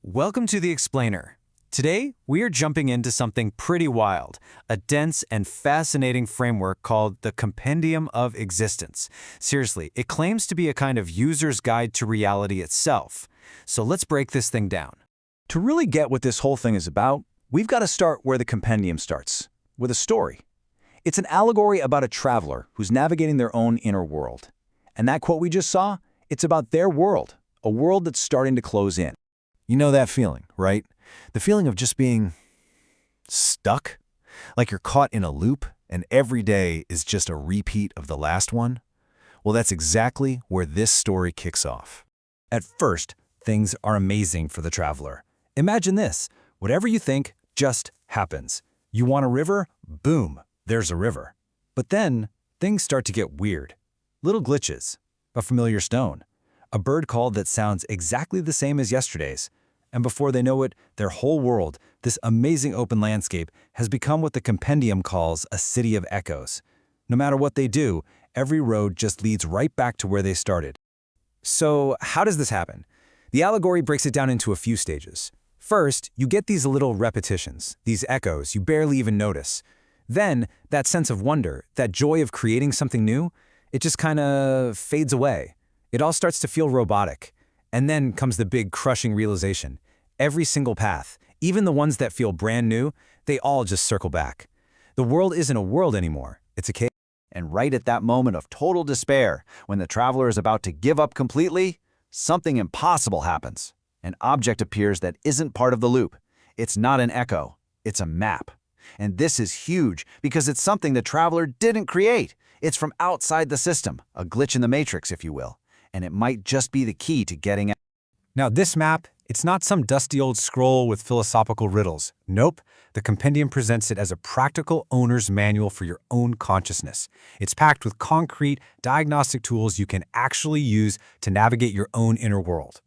Welcome to The Explainer. Today, we are jumping into something pretty wild, a dense and fascinating framework called the Compendium of Existence. Seriously, it claims to be a kind of user's guide to reality itself. So let's break this thing down. To really get what this whole thing is about, we've got to start where the compendium starts, with a story. It's an allegory about a traveler who's navigating their own inner world. And that quote we just saw, it's about their world, a world that's starting to close in. You know that feeling, right? The feeling of just being stuck? Like you're caught in a loop and every day is just a repeat of the last one? Well, that's exactly where this story kicks off. At first, things are amazing for the traveler. Imagine this. Whatever you think just happens. You want a river? Boom, there's a river. But then, things start to get weird. Little glitches, a familiar stone, a bird call that sounds exactly the same as yesterday's. And before they know it, their whole world, this amazing open landscape, has become what the compendium calls a city of echoes. No matter what they do, every road just leads right back to where they started. So how does this happen? The allegory breaks it down into a few stages. First, you get these little repetitions, these echoes you barely even notice. Then, that sense of wonder, that joy of creating something new, it just kind of fades away. It all starts to feel robotic. And then comes the big crushing realization. Every single path, even the ones that feel brand new, they all just circle back. The world isn't a world anymore, it's a cave. And right at that moment of total despair, when the traveler is about to give up completely, something impossible happens. An object appears that isn't part of the loop. It's not an echo, it's a map. And this is huge because it's something the traveler didn't create. It's from outside the system, a glitch in the matrix, if you will. And it might just be the key to getting out. Now this map, it's not some dusty old scroll with philosophical riddles. Nope, the compendium presents it as a practical owner's manual for your own consciousness. It's packed with concrete, diagnostic tools you can actually use to navigate your own inner world.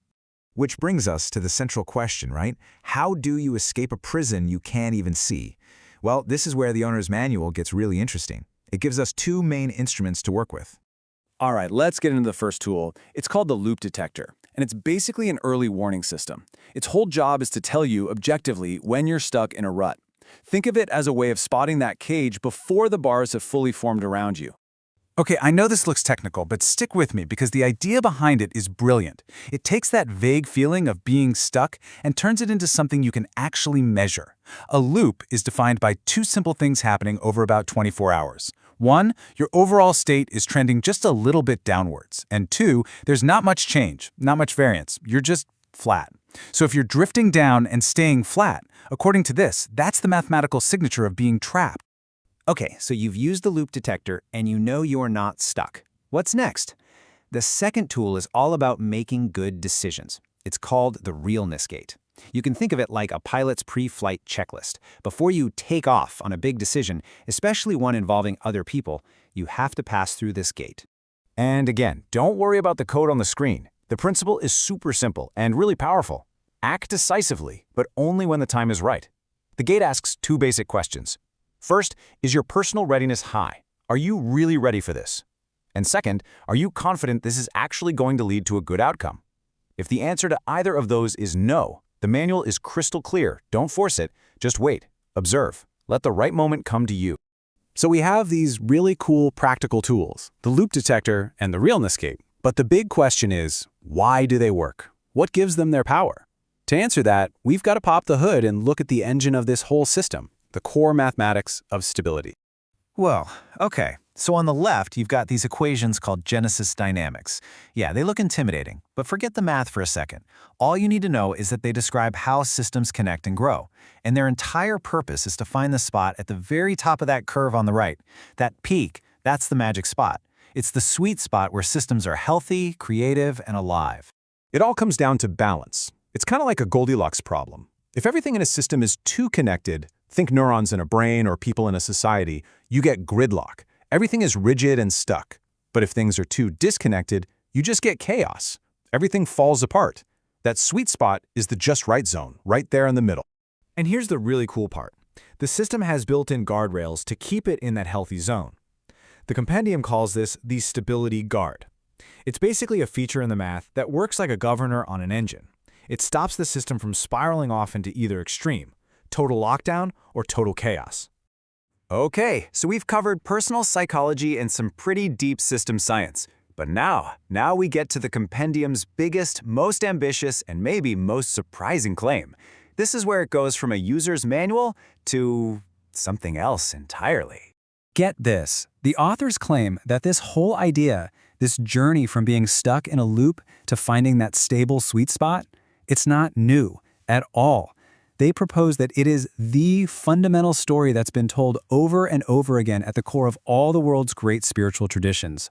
Which brings us to the central question, right? How do you escape a prison you can't even see? Well, this is where the owner's manual gets really interesting. It gives us two main instruments to work with. All right, let's get into the first tool. It's called the loop detector, and it's basically an early warning system. Its whole job is to tell you objectively when you're stuck in a rut. Think of it as a way of spotting that cage before the bars have fully formed around you. Okay, I know this looks technical, but stick with me because the idea behind it is brilliant. It takes that vague feeling of being stuck and turns it into something you can actually measure. A loop is defined by two simple things happening over about 24 hours. One, your overall state is trending just a little bit downwards. And two, there's not much change, not much variance. You're just flat. So if you're drifting down and staying flat, according to this, that's the mathematical signature of being trapped. Okay, so you've used the loop detector and you know you're not stuck. What's next? The second tool is all about making good decisions. It's called the Realness gate. You can think of it like a pilot's pre-flight checklist. Before you take off on a big decision, especially one involving other people, you have to pass through this gate. And again, don't worry about the code on the screen. The principle is super simple and really powerful. Act decisively, but only when the time is right. The gate asks two basic questions. First, is your personal readiness high? Are you really ready for this? And second, are you confident this is actually going to lead to a good outcome? If the answer to either of those is no, the manual is crystal clear. Don't force it. Just wait. Observe. Let the right moment come to you. So we have these really cool practical tools, the loop detector and the Realness gate. But the big question is, why do they work? What gives them their power? To answer that, we've got to pop the hood and look at the engine of this whole system, the core mathematics of stability. Well, okay. So on the left, you've got these equations called Genesis dynamics. Yeah, they look intimidating, but forget the math for a second. All you need to know is that they describe how systems connect and grow. And their entire purpose is to find the spot at the very top of that curve on the right. That peak, that's the magic spot. It's the sweet spot where systems are healthy, creative, and alive. It all comes down to balance. It's kind of like a Goldilocks problem. If everything in a system is too connected, think neurons in a brain or people in a society, you get gridlock. Everything is rigid and stuck. But if things are too disconnected, you just get chaos. Everything falls apart. That sweet spot is the just right zone, right there in the middle. And here's the really cool part. The system has built-in guardrails to keep it in that healthy zone. The compendium calls this the stability guard. It's basically a feature in the math that works like a governor on an engine. It stops the system from spiraling off into either extreme, total lockdown or total chaos. Okay, so we've covered personal psychology and some pretty deep system science. But now we get to the compendium's biggest, most ambitious, and maybe most surprising claim. This is where it goes from a user's manual to something else entirely. Get this. The authors claim that this whole idea, this journey from being stuck in a loop to finding that stable sweet spot, it's not new at all. They propose that it is the fundamental story that's been told over and over again at the core of all the world's great spiritual traditions.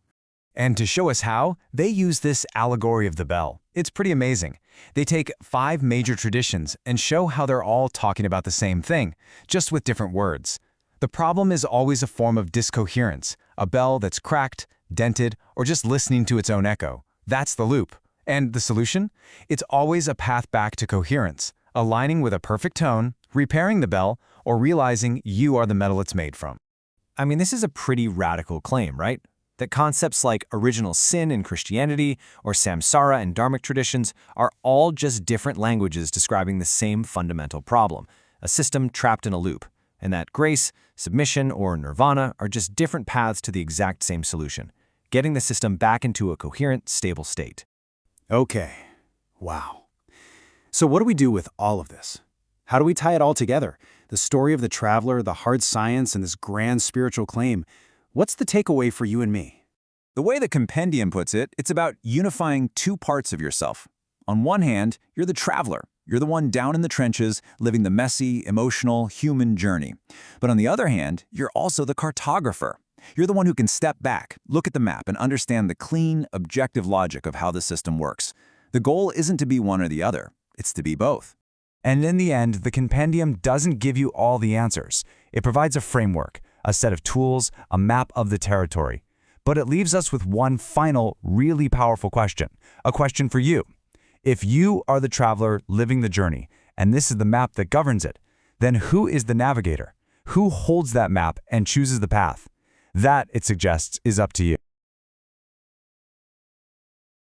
And to show us how, they use this allegory of the bell. It's pretty amazing. They take 5 major traditions and show how they're all talking about the same thing, just with different words. The problem is always a form of discoherence, a bell that's cracked, dented, or just listening to its own echo. That's the loop. And the solution? It's always a path back to coherence, aligning with a perfect tone, repairing the bell, or realizing you are the metal it's made from. I mean, this is a pretty radical claim, right? That concepts like original sin in Christianity or samsara and dharmic traditions are all just different languages describing the same fundamental problem, a system trapped in a loop, and that grace, submission, or nirvana are just different paths to the exact same solution, getting the system back into a coherent, stable state. Okay. Wow. So what do we do with all of this? How do we tie it all together? The story of the traveler, the hard science, and this grand spiritual claim. What's the takeaway for you and me? The way the compendium puts it, it's about unifying 2 parts of yourself. On one hand, you're the traveler. You're the one down in the trenches, living the messy, emotional, human journey. But on the other hand, you're also the cartographer. You're the one who can step back, look at the map, and understand the clean, objective logic of how the system works. The goal isn't to be one or the other. It's to be both. And in the end, the compendium doesn't give you all the answers. It provides a framework, a set of tools, a map of the territory. But it leaves us with one final, really powerful question. A question for you. If you are the traveler living the journey, and this is the map that governs it, then who is the navigator? Who holds that map and chooses the path? That, it suggests, is up to you.